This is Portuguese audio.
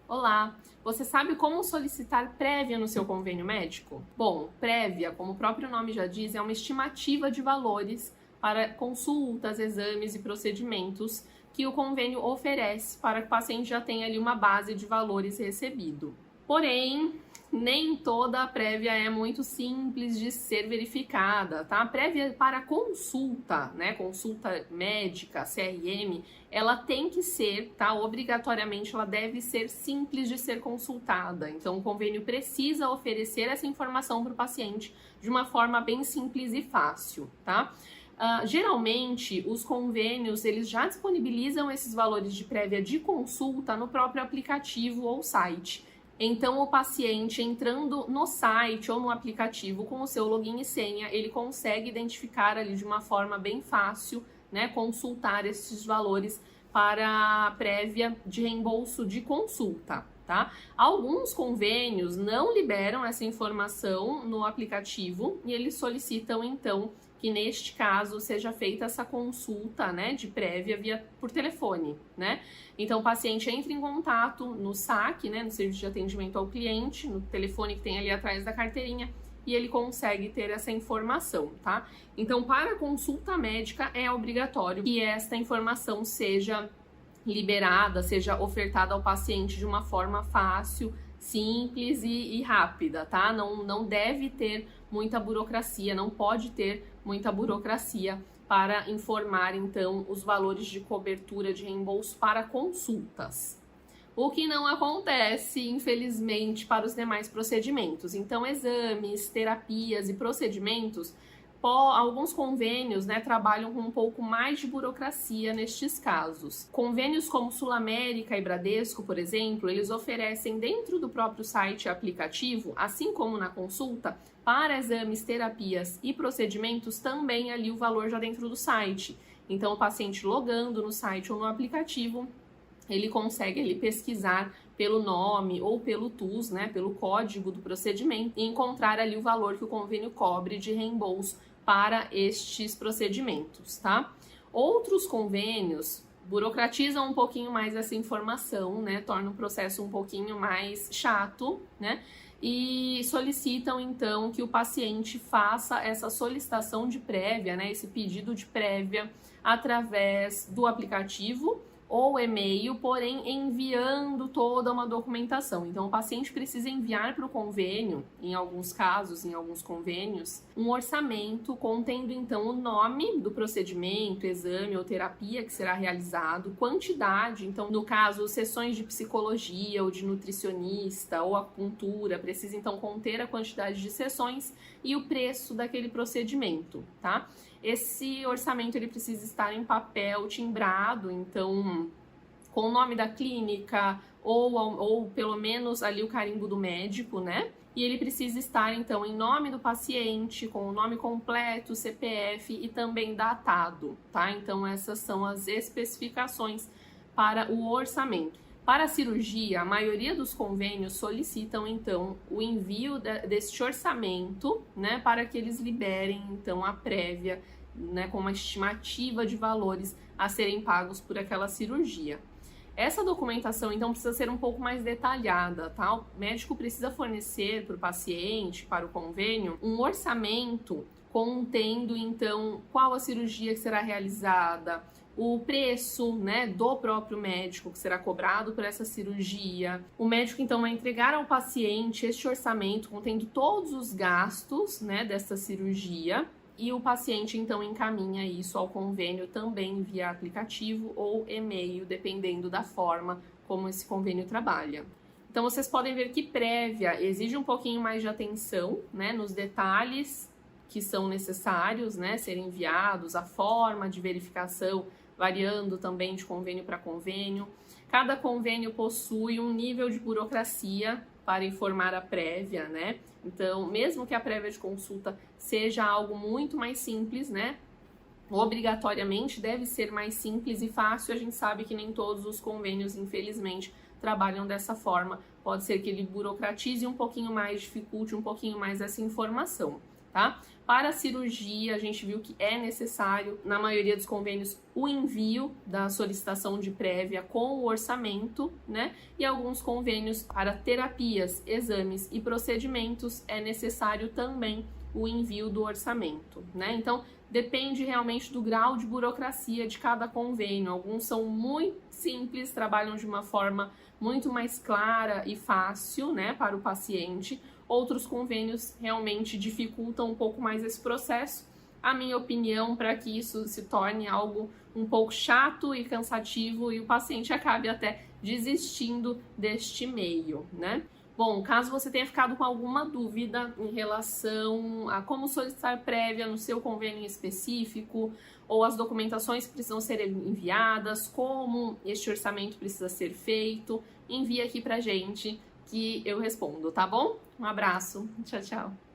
Olá, você sabe como solicitar prévia no seu convênio médico? Bom, prévia, como o próprio nome já diz, é uma estimativa de valores para consultas, exames e procedimentos que o convênio oferece para que o paciente já tenha ali uma base de valores recebido. Porém, nem toda a prévia é muito simples de ser verificada, tá? A prévia para consulta, né, consulta médica, CRM, ela tem que ser, tá? Obrigatoriamente ela deve ser simples de ser consultada. Então, o convênio precisa oferecer essa informação para o paciente de uma forma bem simples e fácil, tá? Geralmente, os convênios, eles já disponibilizam esses valores de prévia de consulta no próprio aplicativo ou site. Então, o paciente entrando no site ou no aplicativo com o seu login e senha, ele consegue identificar ali de uma forma bem fácil, né, consultar esses valores para a prévia de reembolso de consulta, tá? Alguns convênios não liberam essa informação no aplicativo e eles solicitam, então, que neste caso seja feita essa consulta, né, de prévia por telefone, né? Então o paciente entra em contato no SAC, né, no Serviço de Atendimento ao Cliente, no telefone que tem ali atrás da carteirinha, e ele consegue ter essa informação, tá? Então, para consulta médica é obrigatório que esta informação seja liberada, seja ofertada ao paciente de uma forma fácil, simples e rápida, tá? Não deve ter muita burocracia, não pode ter muita burocracia para informar, então, os valores de cobertura de reembolso para consultas. O que não acontece, infelizmente, para os demais procedimentos. Então, exames, terapias e procedimentos, alguns convênios, né, trabalham com um pouco mais de burocracia nestes casos. Convênios como Sul América e Bradesco, por exemplo, eles oferecem dentro do próprio site e aplicativo, assim como na consulta, para exames, terapias e procedimentos, também ali o valor já dentro do site. Então, o paciente logando no site ou no aplicativo, ele consegue ali pesquisar pelo nome ou pelo TUS, né, pelo código do procedimento, e encontrar ali o valor que o convênio cobre de reembolso para estes procedimentos, tá? Outros convênios burocratizam um pouquinho mais essa informação, né, torna o processo um pouquinho mais chato, né, e solicitam então que o paciente faça essa solicitação de prévia, né, esse pedido de prévia através do aplicativo ou e-mail, porém enviando toda uma documentação. Então, o paciente precisa enviar para o convênio, em alguns casos, em alguns convênios, um orçamento contendo, então, o nome do procedimento, exame ou terapia que será realizado, quantidade, então, no caso, sessões de psicologia ou de nutricionista ou acupuntura, precisa, então, conter a quantidade de sessões e o preço daquele procedimento, tá? Esse orçamento ele precisa estar em papel timbrado, então com o nome da clínica ou pelo menos ali o carimbo do médico, né? E ele precisa estar então em nome do paciente, com o nome completo, CPF e também datado, tá? Então essas são as especificações para o orçamento. Para a cirurgia, a maioria dos convênios solicitam, então, o envio deste orçamento, né, para que eles liberem, então, a prévia, né, com uma estimativa de valores a serem pagos por aquela cirurgia. Essa documentação, então, precisa ser um pouco mais detalhada, tá? O médico precisa fornecer para o paciente, para o convênio, um orçamento contendo, então, qual a cirurgia que será realizada, o preço, né, do próprio médico que será cobrado por essa cirurgia. O médico, então, vai entregar ao paciente este orçamento contendo todos os gastos, né, desta cirurgia, e o paciente, então, encaminha isso ao convênio também via aplicativo ou e-mail, dependendo da forma como esse convênio trabalha. Então, vocês podem ver que prévia exige um pouquinho mais de atenção, né, nos detalhes que são necessários, né, serem enviados, a forma de verificação variando também de convênio para convênio. Cada convênio possui um nível de burocracia para informar a prévia, né? Então, mesmo que a prévia de consulta seja algo muito mais simples, né? Obrigatoriamente deve ser mais simples e fácil. A gente sabe que nem todos os convênios, infelizmente, trabalham dessa forma. Pode ser que ele burocratize um pouquinho mais, dificulte um pouquinho mais essa informação. tá? Para a cirurgia, a gente viu que é necessário, na maioria dos convênios, o envio da solicitação de prévia com o orçamento, né? E alguns convênios para terapias, exames e procedimentos é necessário também o envio do orçamento, né? Então, depende realmente do grau de burocracia de cada convênio. Alguns são muito simples, trabalham de uma forma muito mais clara e fácil, né, para o paciente. Outros convênios realmente dificultam um pouco mais esse processo. A minha opinião, para que isso se torne algo um pouco chato e cansativo e o paciente acabe até desistindo deste meio, né? Bom, caso você tenha ficado com alguma dúvida em relação a como solicitar prévia no seu convênio específico, ou as documentações que precisam ser enviadas, como este orçamento precisa ser feito, envia aqui pra gente que eu respondo, tá bom? Um abraço, tchau, tchau.